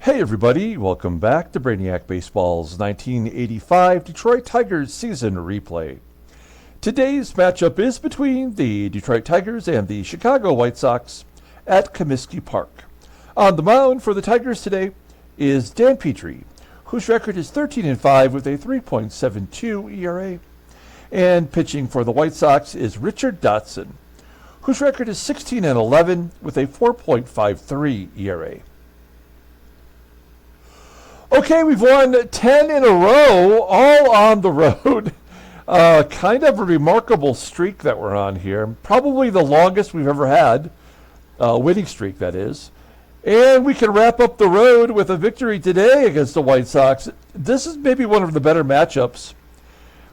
Hey everybody, welcome back to Brainiac Baseball's 1985 Detroit Tigers season replay. Today's matchup is between the Detroit Tigers and the Chicago White Sox at Comiskey Park. On the mound for the Tigers today is Dan Petry, whose record is 13-5 with a 3.72 ERA. And pitching for the White Sox is Richard Dotson, whose record is 16-11 with a 4.53 ERA. Okay, we've won 10 in a row, all on the road. Kind of a remarkable streak that we're on here. Probably the longest we've ever had. Winning streak, that is. And we can wrap up the road with a victory today against the White Sox. This is maybe one of the better matchups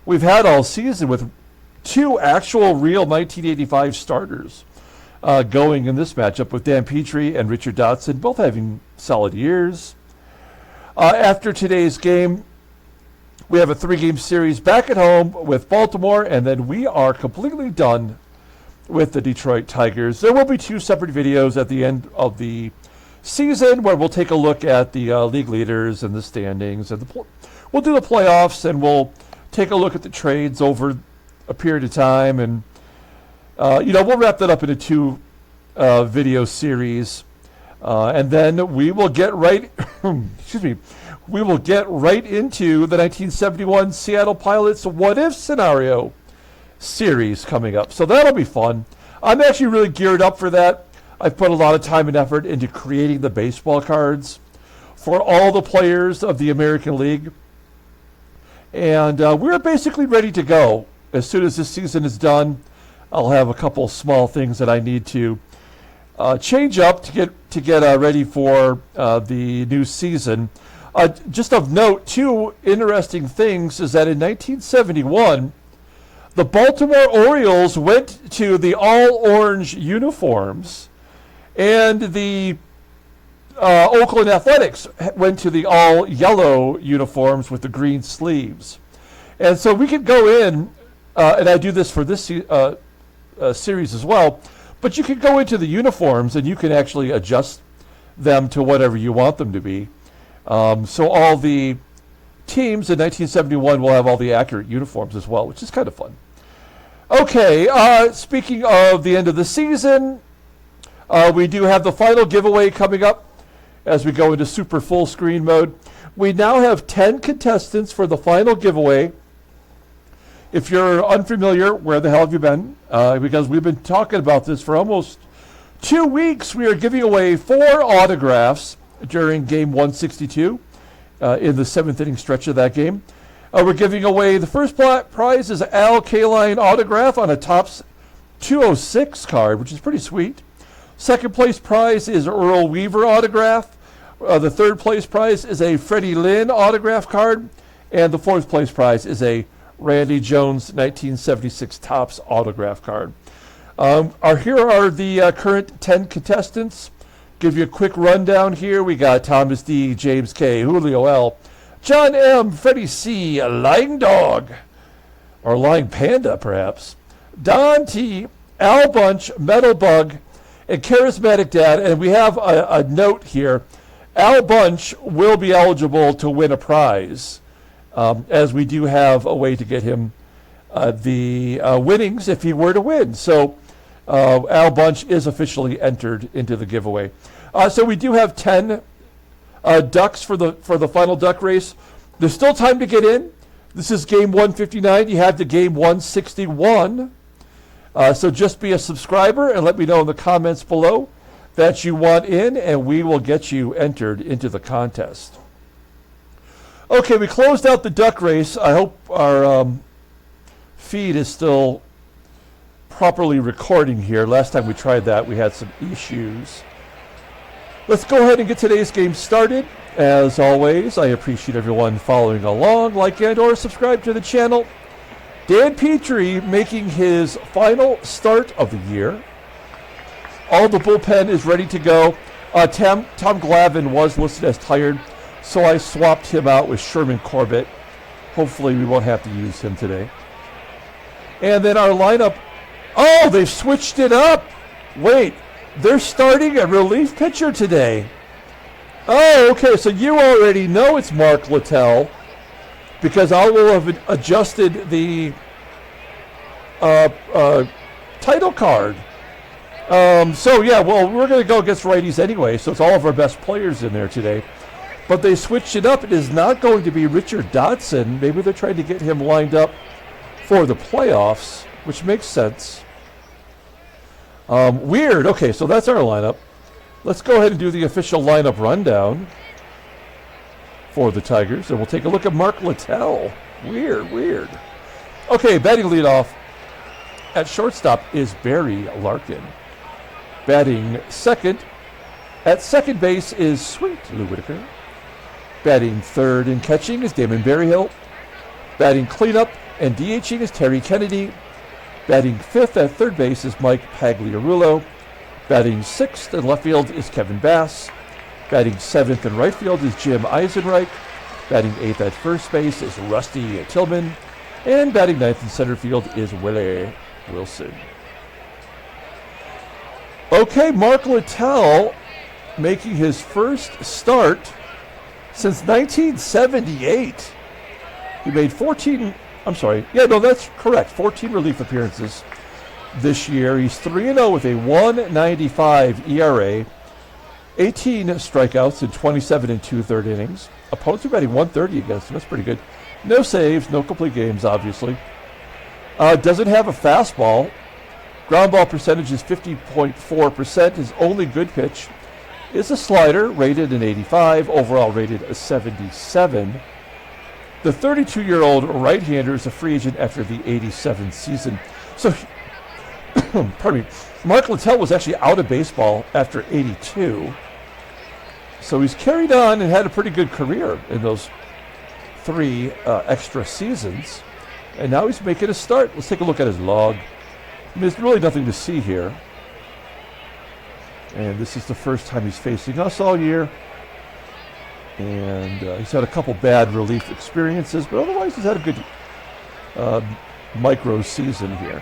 we've had all season, with two actual real 1985 starters going in this matchup, with Dan Petry and Richard Dotson both having solid years. After today's game, we have a 3-game series back at home with Baltimore, and then we are completely done with the Detroit Tigers. There will be 2 separate videos at the end of the season where we'll take a look at the league leaders and the standings, and we'll do the playoffs, and we'll take a look at the trades over a period of time, and we'll wrap that up in a 2 video series. And then we will get right, we will get right into the 1971 Seattle Pilots What If Scenario series coming up. So that'll be fun. I'm actually really geared up for that. I've put a lot of time and effort into creating the baseball cards for all the players of the American League. And we're basically ready to go. As soon as this season is done, I'll have a couple small things that I need to change up to get ready for the new season. Just of note, 2 interesting things is that in 1971, the Baltimore Orioles went to the all-orange uniforms, and the Oakland Athletics went to the all-yellow uniforms with the green sleeves. And so we could go in, and I do this for this series as well, but you can go into the uniforms and you can actually adjust them to whatever you want them to be. So all the teams in 1971 will have all the accurate uniforms as well, which is kind of fun. Okay, speaking of the end of the season, we do have the final giveaway coming up as we go into super full screen mode. We now have 10 contestants for the final giveaway. If you're unfamiliar, where the hell have you been? Because we've been talking about this for almost 2 weeks. We are giving away 4 autographs during game 162 in the 7th inning stretch of that game. We're giving away, the first prize is an Al Kaline autograph on a Topps 206 card, which is pretty sweet. Second place prize is Earl Weaver autograph. The third place prize is a Freddie Lynn autograph card. And the fourth place prize is a Randy Jones 1976 Topps autograph card. Here are the current 10 contestants. Give you a quick rundown here. We got Thomas D., James K., Julio L., John M., Freddie C., Lying Dog, or Lying Panda perhaps, Don T., Al Bunch, Metal Bug, and Charismatic Dad. And we have a note here. Al Bunch will be eligible to win a prize, as we do have a way to get him the winnings if he were to win. So Al Bunch is officially entered into the giveaway. So we do have 10 ducks for the final duck race. There's still time to get in. This is game 159. You have to game 161. So just be a subscriber and let me know in the comments below that you want in, and we will get you entered into the contest. Okay, we closed out the duck race. I hope our feed is still properly recording here. Last time we tried that, we had some issues. Let's go ahead and get today's game started. As always, I appreciate everyone following along, like and or subscribe to the channel. Dan Petry making his final start of the year. All the bullpen is ready to go. Tom Glavine was listed as tired, so I swapped him out with Sherman Corbett. Hopefully we won't have to use him today. And then our lineup, oh, they've switched it up. Wait, they're starting a relief pitcher today. Oh, okay, so you already know it's Mark Littell because I will have adjusted the title card. So, yeah, well, we're going to go against righties anyway, so it's all of our best players in there today. But they switched it up. It is not going to be Richard Dotson. Maybe they're trying to get him lined up for the playoffs, which makes sense. Weird. Okay, so that's our lineup. Let's go ahead and do the official lineup rundown for the Tigers, and we'll take a look at Mark Littell. Weird. Okay, batting leadoff at shortstop is Barry Larkin. Batting second at second base is Sweet Lou Whitaker. Batting third and catching is Damon Berryhill. Batting cleanup and DHing is Terry Kennedy. Batting fifth at third base is Mike Pagliarulo. Batting sixth in left field is Kevin Bass. Batting seventh in right field is Jim Eisenreich. Batting eighth at first base is Rusty Tillman. And batting ninth in center field is Willie Wilson. Okay, Mark Littell making his first start since 1978. He made 14 relief appearances this year. He's 3-0 with a 1.95 ERA, 18 strikeouts in 27 and 2/3 innings. Opponents are batting 130 against him. That's pretty good. No saves, no complete games, obviously. Doesn't have a fastball. Ground ball percentage is 50.4%. His only good pitch is a slider, rated an 85, overall rated a 77. The 32-year-old right-hander is a free agent after the 87 season. So, pardon me, Mark Littell was actually out of baseball after 82. So he's carried on and had a pretty good career in those 3 extra seasons. And now he's making a start. Let's take a look at his log. I mean, there's really nothing to see here. And this is the first time he's facing us all year. And he's had a couple bad relief experiences, but otherwise he's had a good micro season here.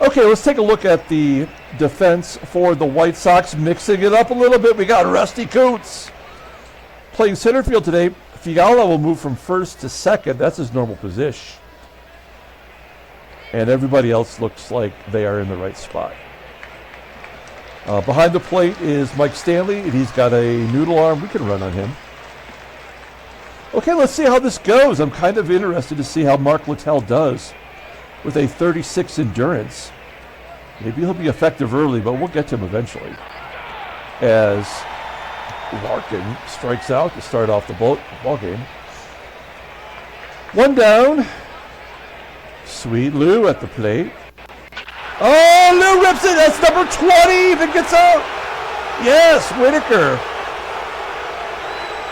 Okay, let's take a look at the defense for the White Sox, mixing it up a little bit. We got Rusty KUNTZ playing center field today. FIALA will move from first to second. That's his normal position. And everybody else looks like they are in the right spot. Behind the plate is Mike Stanley, and he's got a noodle arm. We can run on him. Okay, let's see how this goes. I'm kind of interested to see how Mark Littell does with a 36 endurance. Maybe he'll be effective early, but we'll get to him eventually. As Larkin strikes out to start off the ball game. 1 down. Sweet Lou at the plate. Oh, Lou rips it. That's number 20 if it gets out. Yes, Whitaker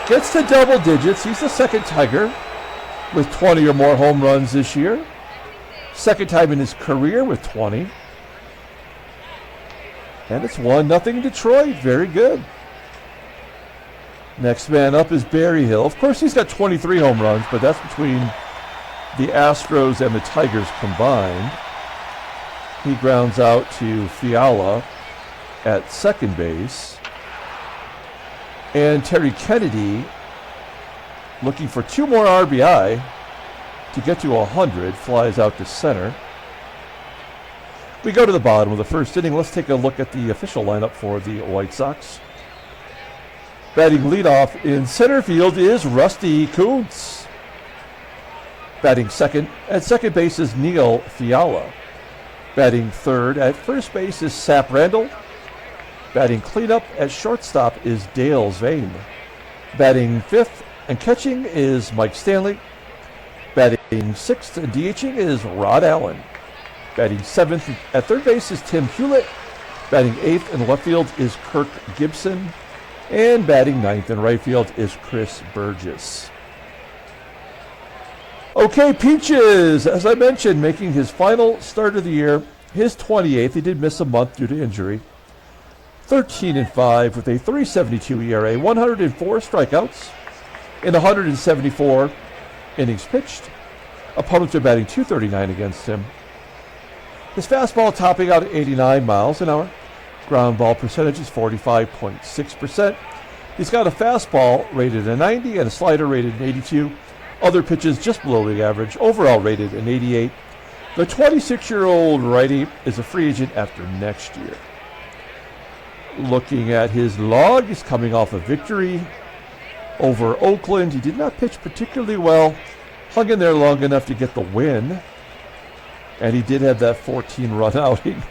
gets to double digits. He's the second Tiger with 20 or more home runs this year. Second time in his career with 20. And it's 1-0 Detroit. Very good. Next man up is Berryhill. Of course, he's got 23 home runs, but that's between the Astros and the Tigers combined. He grounds out to FIALA at second base. And Terry Kennedy, looking for 2 more RBI to get to 100, flies out to center. We go to the bottom of the first inning. Let's take a look at the official lineup for the White Sox. Batting leadoff in center field is Rusty KUNTZ. Batting second at second base is Neil FIALA. Batting third at first base is Sap Randall. Batting cleanup at shortstop is Dale Sveum. Batting fifth and catching is Mike Stanley. Batting sixth and DHing is Rod Allen. Batting seventh at third base is Tim Hulett. Batting eighth in left field is Kirk GIBSON. And batting ninth in right field is Chris BOURJOS. Okay, Peaches, as I mentioned, making his final start of the year, his 28th. He did miss a month due to injury. 13-5 with a 3.72 ERA, 104 strikeouts in 174 innings pitched. Opponents are batting .239 against him. His fastball topping out at 89 miles an hour. Ground ball percentage is 45.6%. He's got a fastball rated at 90 and a slider rated at 82. Other pitches just below league average. Overall rated at 88. The 26-year-old righty is a free agent after next year. Looking at his log, he's coming off a victory over Oakland. He did not pitch particularly well. Hung in there long enough to get the win. And he did have that 14-run outing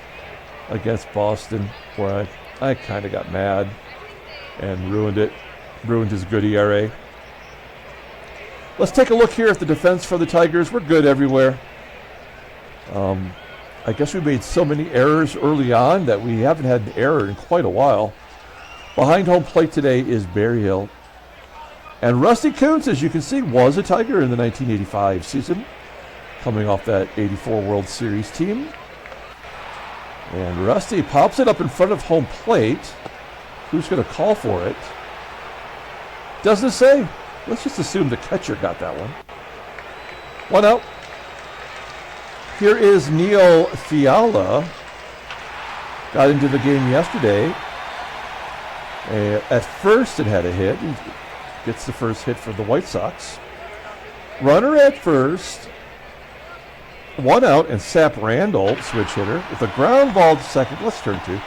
against Boston where I kind of got mad and ruined it. Ruined his good ERA. Let's take a look here at the defense for the Tigers. We're good everywhere. I guess we made so many errors early on that we haven't had an error in quite a while. Behind home plate today is BERRYHILL. And Rusty KUNTZ, as you can see, was a Tiger in the 1985 season, coming off that 84 World Series team. And Rusty pops it up in front of home plate. Who's going to call for it? Doesn't say. Let's just assume the catcher got that one. One out. Here is Neil FIALA. Got into the game yesterday. At first it had a hit. He gets the first hit for the White Sox. Runner at first. One out, and Sap Randall, switch hitter, with a ground ball to second. Let's turn to.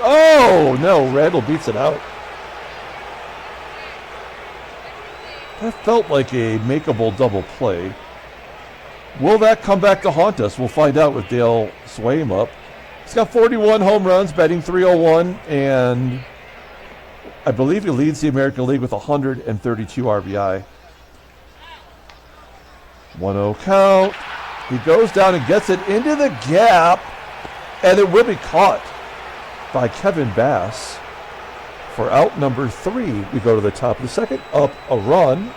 Oh, no, Randall beats it out. That felt like a makeable double play. Will that come back to haunt us? We'll find out with Dale SVEUM up. He's got 41 home runs, batting .301, and I believe he leads the American League with 132 RBI. 1-0 count. He goes down and gets it into the gap, and it will be caught by Kevin Bass for out number 3. We go to the top of the second, up a run.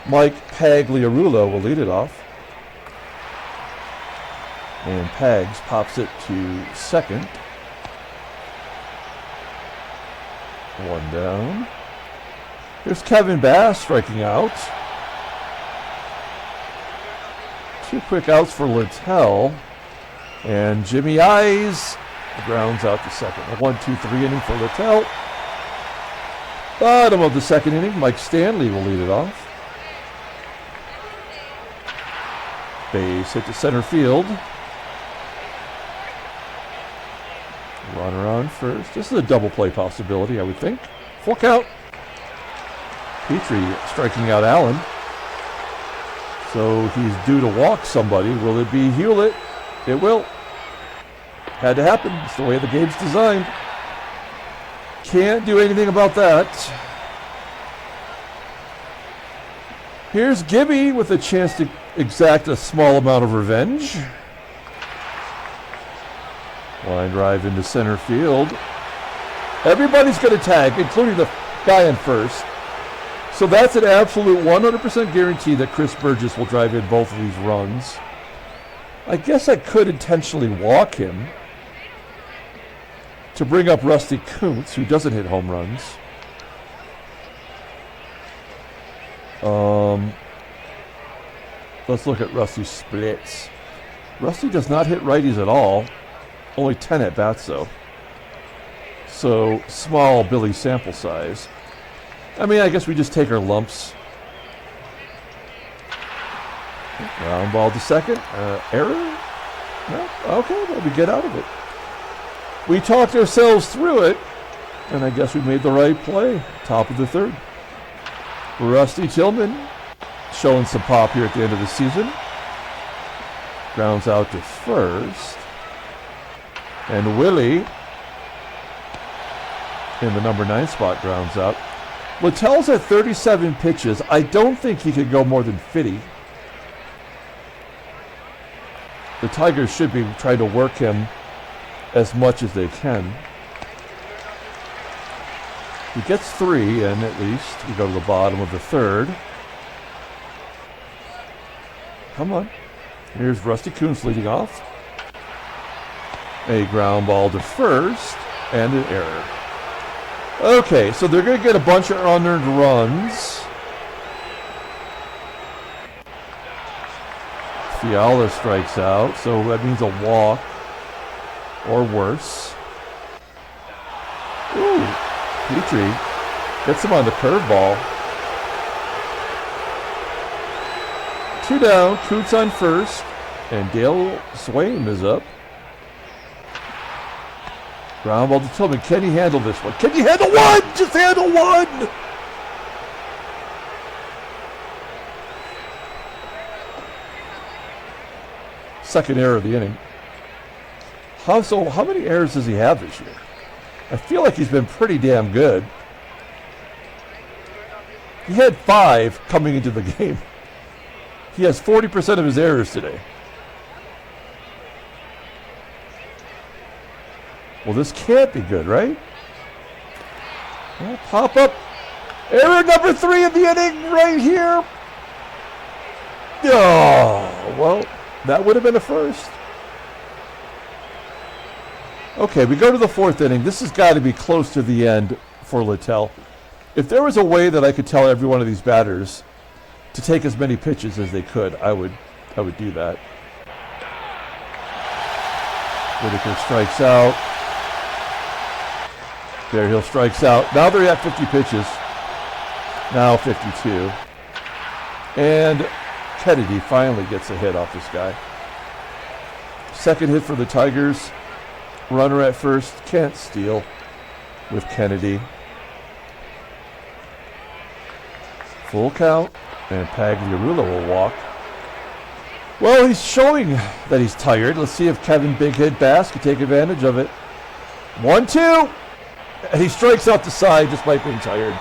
Mike Pagliarulo will lead it off. And Pags pops it to second. One down. Here's Kevin Bass striking out. 2 quick outs for Littell. And Jimmy Eyes grounds out to second. A 1-2-3 inning for Littell. Bottom of the second inning, Mike Stanley will lead it off. Base hit to center field. Runner on first. This is a double play possibility, I would think. Full count. Petry striking out Allen. So he's due to walk somebody. Will it be Hewlett? It will. Had to happen. It's the way the game's designed. Can't do anything about that. Here's Gibby with a chance to exact a small amount of revenge. Line drive into center field. Everybody's going to tag, including the guy in first. So that's an absolute 100% guarantee that Chris Burgess will drive in both of these runs. I guess I could intentionally walk him to bring up Rusty KUNTZ, who doesn't hit home runs. Let's look at Rusty's splits. Rusty does not hit righties at all. Only 10 at bats, though. So, small Billy sample size. I mean, I guess we just take our lumps. Ground ball to second. Error? No? Okay, well, we get out of it. We talked ourselves through it, and I guess we made the right play. Top of the third. Rusty Tillman showing some pop here at the end of the season. Grounds out to first. And Willie, in the number 9 spot, grounds out. Littell's at 37 pitches. I don't think he could go more than 50. The Tigers should be trying to work him as much as they can. He gets 3 in at least. We go to the bottom of the third. Come on. Here's Rusty KUNTZ leading off. A ground ball to first and an error. Okay, so they're going to get a bunch of unearned runs. FIALA strikes out, so that means a walk or worse. Ooh. Petry gets him on the curveball. 2 down, KUNTZ on first, and Dale SVEUM is up. Ground ball to Tillman. Can he handle this one? Can he handle one? Just handle one! Second error of the inning. How many errors does he have this year? I feel like he's been pretty damn good. He had 5 coming into the game. He has 40% of his errors today. Well, this can't be good, right? Well, pop up. Error number 3 in the inning right here. Oh, well, that would have been a first. Okay, we go to the 4th inning. This has got to be close to the end for Littell. If there was a way that I could tell every one of these batters to take as many pitches as they could, I would do that. Whitaker strikes out. Berryhill strikes out. Now they're at 50 pitches. Now 52. And Kennedy finally gets a hit off this guy. Second hit for the Tigers. Runner at first. Can't steal with Kennedy. Full count. And Pagliarulo will walk. Well, he's showing that he's tired. Let's see if Kevin Big Hit Bass can take advantage of it. 1-2. And he strikes out the side despite being tired.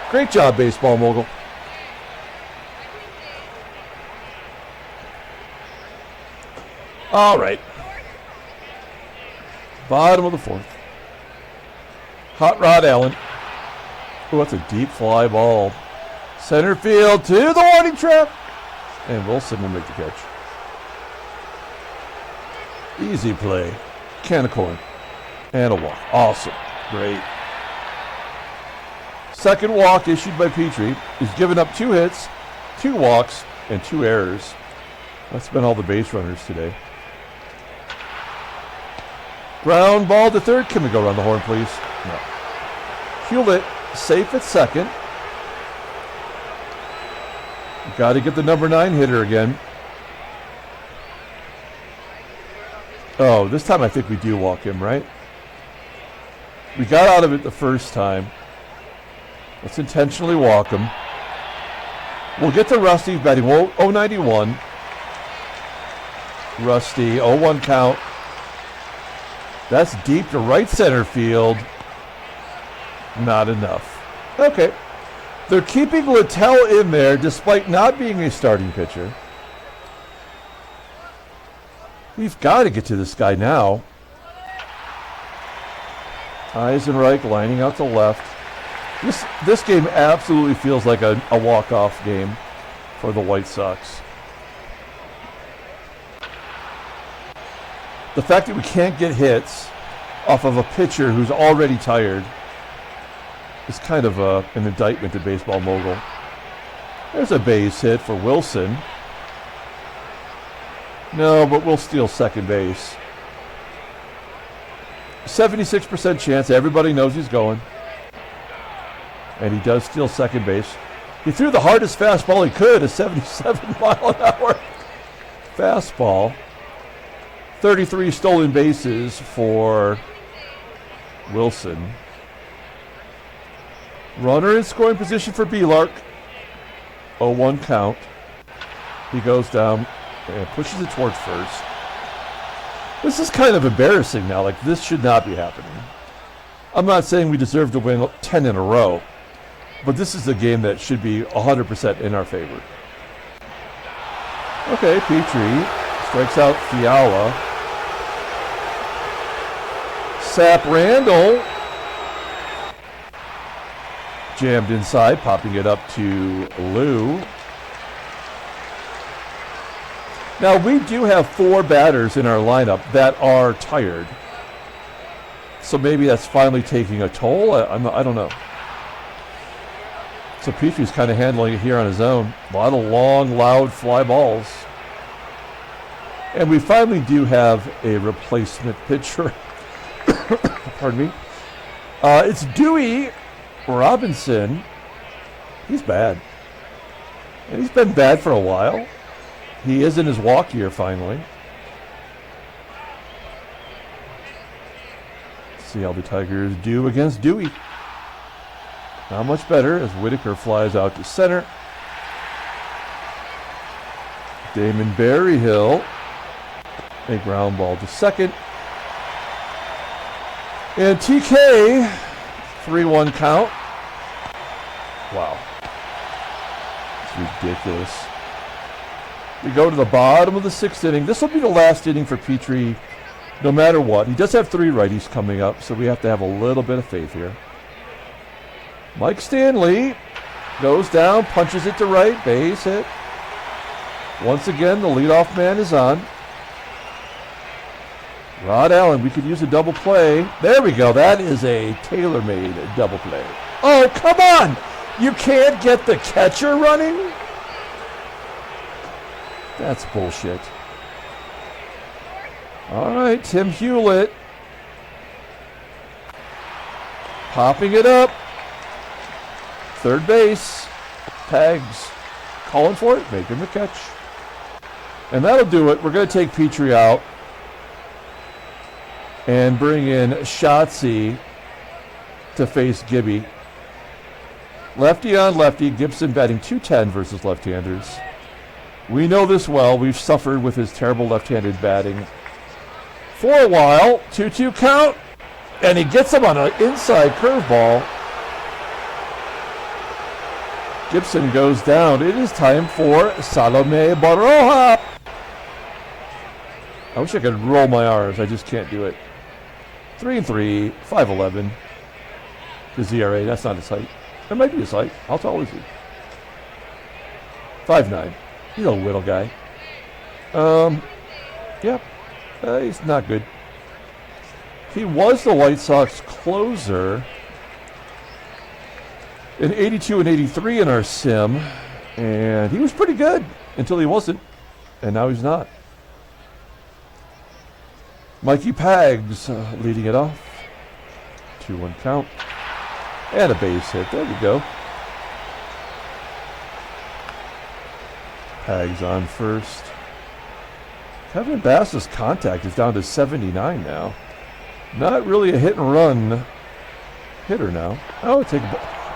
Great job, baseball mogul. All right. Bottom of the 4th. Hot Rod Allen. Oh, that's a deep fly ball. Center field to the warning track. And Wilson will make the catch. Easy play. Can of corn. And a walk. Awesome. Great. Second walk issued by Petry. He's given up 2 hits, 2 walks, and 2 errors. That's been all the base runners today. Ground ball to third. Can we go around the horn, please? No. Hulett safe at second. Got to get the number 9 hitter again. Oh, this time I think we do walk him, right? We got out of it the first time. Let's intentionally walk him. We'll get to Rusty batting 091. Rusty, 0-1 count. That's deep to right center field. Not enough. Okay. They're keeping Littell in there despite not being a starting pitcher. We've got to get to this guy now. EISENREICH lining out to left. This game absolutely feels like a walk-off game for the White Sox. The fact that we can't get hits off of a pitcher who's already tired is kind of an indictment to baseball mogul. There's a base hit for Wilson. No, but we'll steal second base. 76% chance. Everybody knows he's going. And he does steal second base. He threw the hardest fastball he could, a 77-mile-an-hour fastball. 33 stolen bases for Wilson. Runner in scoring position for B-Lark. 0-1 count. He goes down and pushes it towards first. This is kind of embarrassing now. Like, this should not be happening. I'm not saying we deserve to win 10 in a row, but this is a game that should be 100% in our favor. Okay, Petry strikes out FIALA. Sap Randall. Jammed inside, popping it up to Lou. Now, we do have 4 batters in our lineup that are tired. So maybe that's finally taking a toll. I don't know. So Petry's kind of handling it here on his own. A lot of long, loud fly balls. And we finally do have a replacement pitcher. Pardon me. It's Dewey Robinson, he's bad. And he's been bad for a while. He is in his walk year finally. See how the Tigers do against Dewey. Not much better as Whitaker flies out to center. Damon Berryhill. A ground ball to second. And TK, 3-1 count. Wow. It's ridiculous. We go to the bottom of the 6th inning. This will be the last inning for Petry, no matter what. He does have 3 righties coming up, so we have to have a little bit of faith here. Mike Stanley goes down, punches it to right, base hit. Once again, the leadoff man is on. Rod Allen, we could use a double play. There we go. That is a tailor-made double play. Oh, come on! You can't get the catcher running? That's bullshit. All right, Tim Hulett. Popping it up. Third base. Tags. Calling for it. Making the catch. And that'll do it. We're going to take Petry out. And bring in Shotzi to face Gibby. Lefty on lefty. Gibson batting .210 versus left-handers. We know this well. We've suffered with his terrible left-handed batting for a while. 2-2 count. And he gets him on an inside curveball. Gibson goes down. It is time for Salome Baroja. I wish I could roll my R's. I just can't do it. 3-3, 5'11". His ERA, that's not his height. That might be his height. How tall is he? 5'9". He's a little guy. Yeah, he's not good. He was the White Sox closer in 82 and 83 in our sim, and he was pretty good until he wasn't, and now he's not. Mikey Pags leading it off. 2-1 count. And a base hit. There we go. Pags on first. Kevin Bass's contact is down to 79 now. Not really a hit and run hitter now. Oh,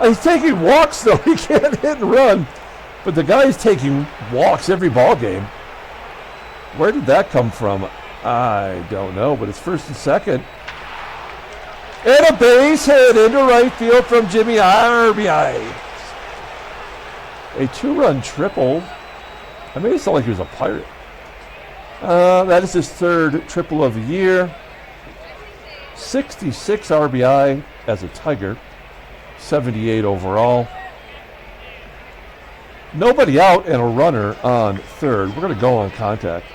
he's taking walks though. He can't hit and run. But the guy's taking walks every ball game. Where did that come from? I don't know, but it's first and second. And a base hit into right field from Jimmy RBI. A 2-run triple. I made it sound like he was a Pirate. That is his 3rd triple of the year. 66 RBI as a Tiger. 78 overall. Nobody out and a runner on 3rd. We're going to go on contact.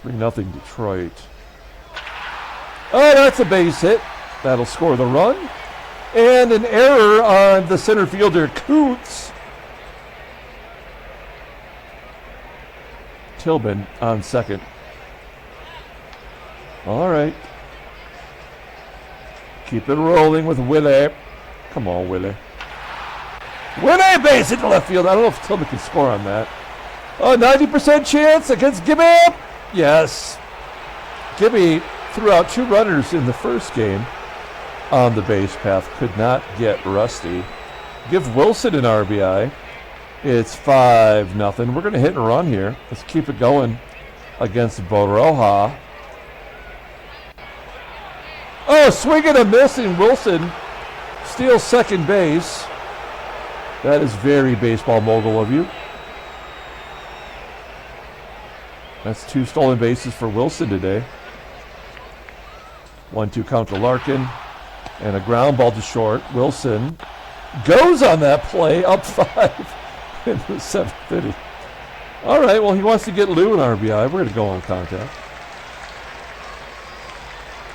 3-0 Detroit. Oh, that's a base hit. That'll score the run. And an error on the center fielder, KUNTZ. Tillman on second. All right. Keep it rolling with Willie. Come on, Willie. Willie, base hit to left field. I don't know if Tillman can score on that. Oh, 90% chance against Gibby. Yes. Gibby threw out 2 runners in the first game on the base path. Could not get Rusty. Give Wilson an RBI. It's 5-0. We're going to hit and run here. Let's keep it going against Baroja. Oh, swing and a miss, and Wilson steals second base. That is very baseball mogul of you. That's 2 stolen bases for Wilson today. 1-2 count to Larkin. And a ground ball to short. Wilson goes on that play, up 5 in the 7th inning. All right, well, he wants to get Lou an RBI. We're going to go on contact.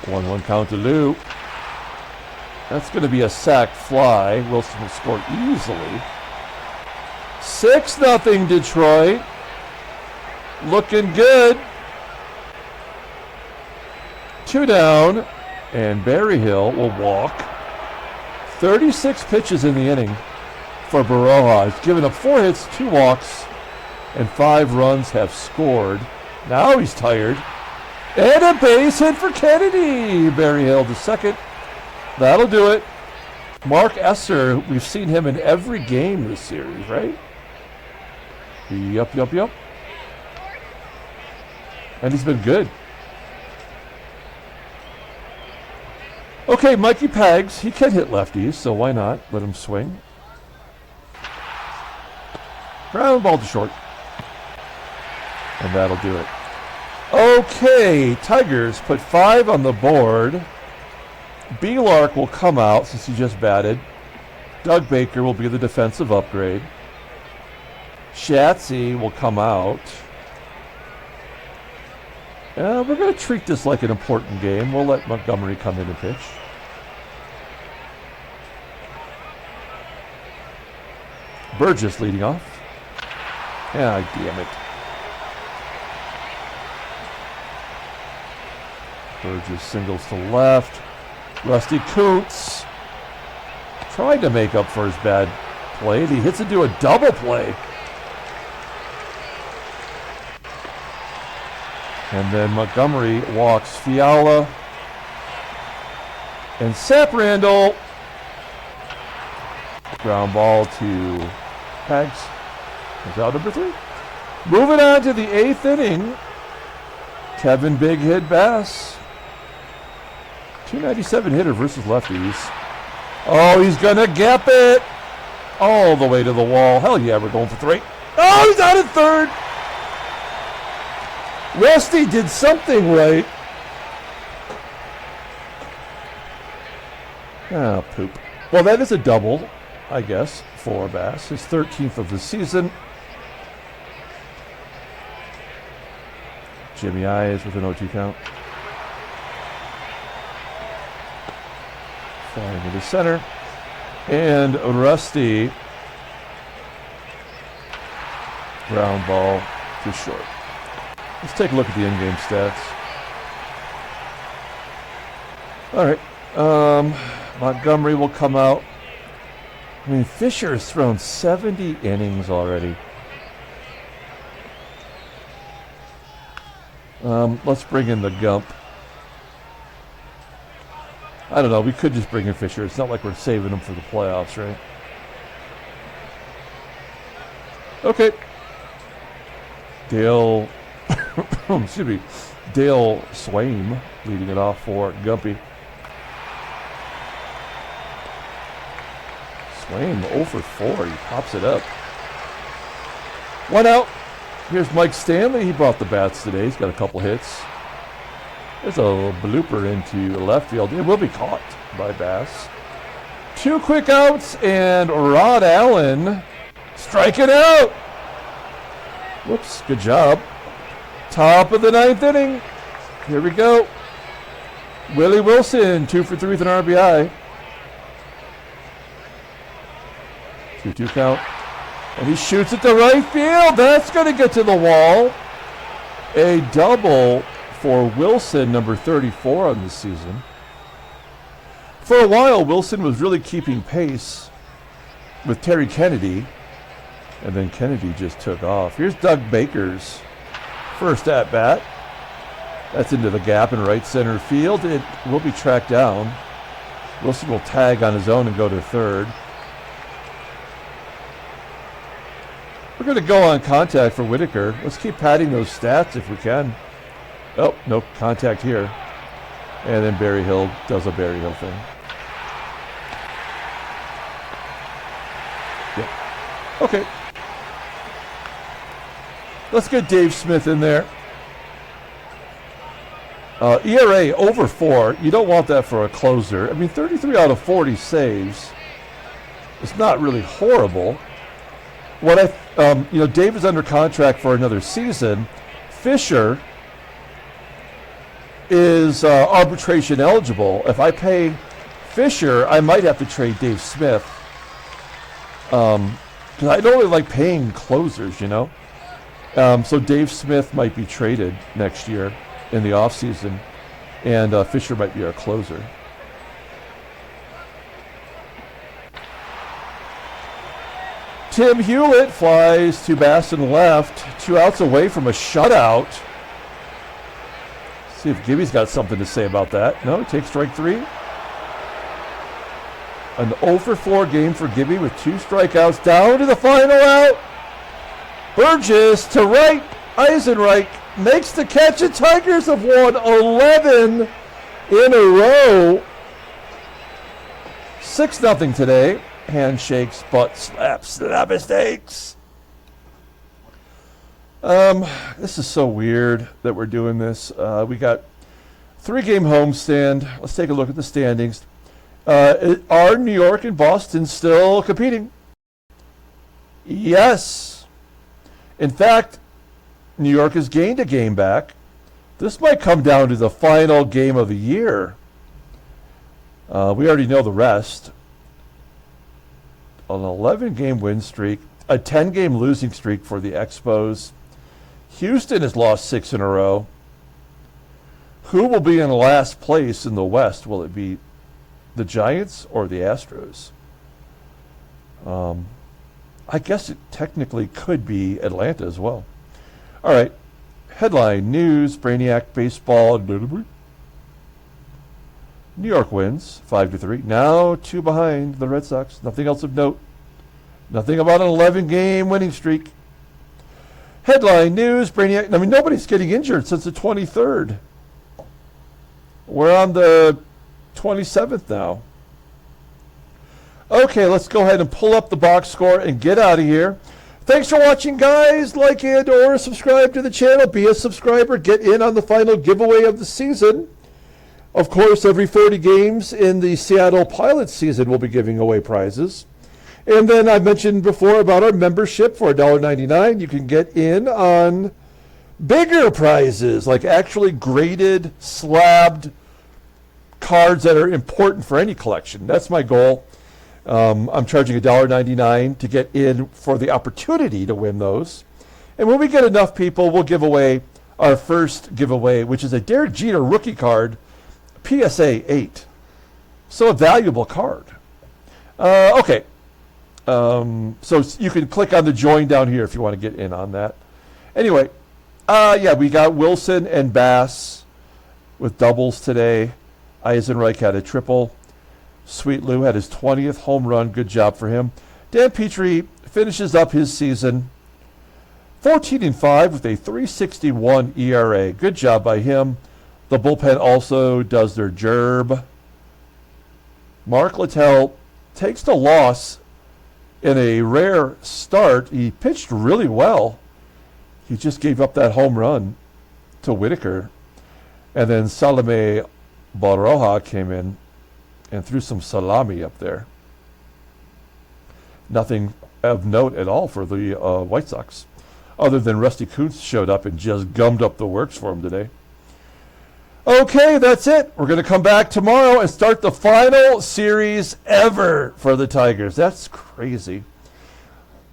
1-1 count to Lou. That's going to be a sac fly. Wilson will score easily. 6-0 Detroit. Looking good. 2 down. And Berryhill will walk. 36 pitches in the inning for Baroja. He's given up 4 hits, 2 walks, and 5 runs have scored. Now he's tired. And a base hit for Kennedy. Berryhill to second. That'll do it. Mark Esser, we've seen him in every game this series, right? Yup. And he's been good. Okay, Mikey Pags, he can hit lefties, so why not? Let him swing. Ground ball to short. And that'll do it. Okay, Tigers put 5 on the board. B-Lark will come out since he just batted. Doug Baker will be the defensive upgrade. Shatsy will come out. We're going to treat this like an important game. We'll let Montgomery come in and pitch. BOURJOS leading off. Ah, damn it. BOURJOS singles to left. Rusty KUNTZ tried to make up for his bad play. He hits into a double play. And then Montgomery walks FIALA. And Sap Randall. Ground ball to Pags. Is out number 3. Moving on to the 8th inning. Kevin Big Hit Bass. 297 hitter versus lefties. Oh, he's going to gap it. All the way to the wall. Hell yeah, we're going for 3. Oh, he's out at third. Rusty did something right. Ah, poop. Well, that is a double, I guess, for Bass. His 13th of the season. Jimmy Eyes with an 0-2 count. Flying into center. And Rusty. Ground ball to short. Let's take a look at the in-game stats. All right. Montgomery will come out. I mean, Fisher has thrown 70 innings already. Let's bring in the Gump. I don't know. We could just bring in Fisher. It's not like we're saving him for the playoffs, right? Okay. Dale... excuse me. Dale SVEUM leading it off for Gumpy. SVEUM 0 for 4. He pops it up. 1 out. Here's Mike Stanley. He brought the bats today. He's got a couple hits. There's a blooper into left field. It will be caught by Bass. 2 quick outs, and Rod Allen striking out. Whoops, good job. Top of the 9th inning. Here we go. Willie Wilson, 2 for 3 with an RBI. 2-2 count. And he shoots it to right field. That's going to get to the wall. A double for Wilson, number 34 on this season. For a while, Wilson was really keeping pace with Terry Kennedy. And then Kennedy just took off. Here's Doug Baker's first at-bat. That's into the gap in right center field. It will be tracked down. Wilson will tag on his own and go to third. We're going to go on contact for Whitaker. Let's keep padding those stats if we can. Oh, no contact here. And then Berryhill does a Berryhill thing. Yeah. Okay. Let's get Dave Smith in there. ERA over 4. You don't want that for a closer. I mean, 33 out of 40 saves. It's not really horrible. What Dave is under contract for another season. Fisher is arbitration eligible. If I pay Fisher, I might have to trade Dave Smith. Because I don't really like paying closers, you know. So Dave Smith might be traded next year in the offseason. And Fisher might be our closer. Tim Hewlett flies to Baston left. 2 outs away from a shutout. See if Gibby's got something to say about that. No, he takes strike 3. An 0 for 4 game for Gibby with 2 strikeouts. Down to the final out. BOURJOS to right. EISENREICH makes the catch. The Tigers have won 11 in a row. 6-0 today. Handshakes, butt slaps, slap mistakes. This is so weird that we're doing this. We got 3-game homestand. Let's take a look at the standings. Are New York and Boston still competing? Yes. In fact, New York has gained a game back. This might come down to the final game of the year. We already know the rest. An 11-game win streak, a 10-game losing streak for the Expos. Houston has lost 6 in a row. Who will be in last place in the West? Will it be the Giants or the Astros? I guess it technically could be Atlanta as well. All right. Headline news, Brainiac baseball. New York wins 5-3. Now 2 behind the Red Sox. Nothing else of note. Nothing about an 11-game winning streak. Headline news, Brainiac. I mean, nobody's getting injured since the 23rd. We're on the 27th now. Okay, let's go ahead and pull up the box score and get out of here. Thanks for watching, guys. Like and or subscribe to the channel. Be a subscriber. Get in on the final giveaway of the season. Of course, every 40 games in the Seattle Pilots season, we'll be giving away prizes. And then I mentioned before about our membership for $1.99. You can get in on bigger prizes, like actually graded, slabbed cards that are important for any collection. That's my goal. I'm charging $1.99 to get in for the opportunity to win those. And when we get enough people, we'll give away our first giveaway, which is a Derek Jeter rookie card, PSA 8. So a valuable card. Okay. So you can click on the join down here if you want to get in on that. Anyway, yeah, we got Wilson and Bass with doubles today. EISENREICH had a triple. Sweet Lou had his 20th home run. Good job for him. Dan Petry finishes up his season 14-5 with a 3.61 ERA. Good job by him. The bullpen also does their gerb. Mark Littell takes the loss in a rare start. He pitched really well. He just gave up that home run to Whitaker. And then Salome Baroja came in and threw some salami up there. Nothing of note at all for the White Sox, other than Rusty KUNTZ showed up and just gummed up the works for him today. Okay, that's it. We're going to come back tomorrow and start the final series ever for the Tigers. That's crazy.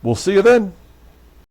We'll see you then.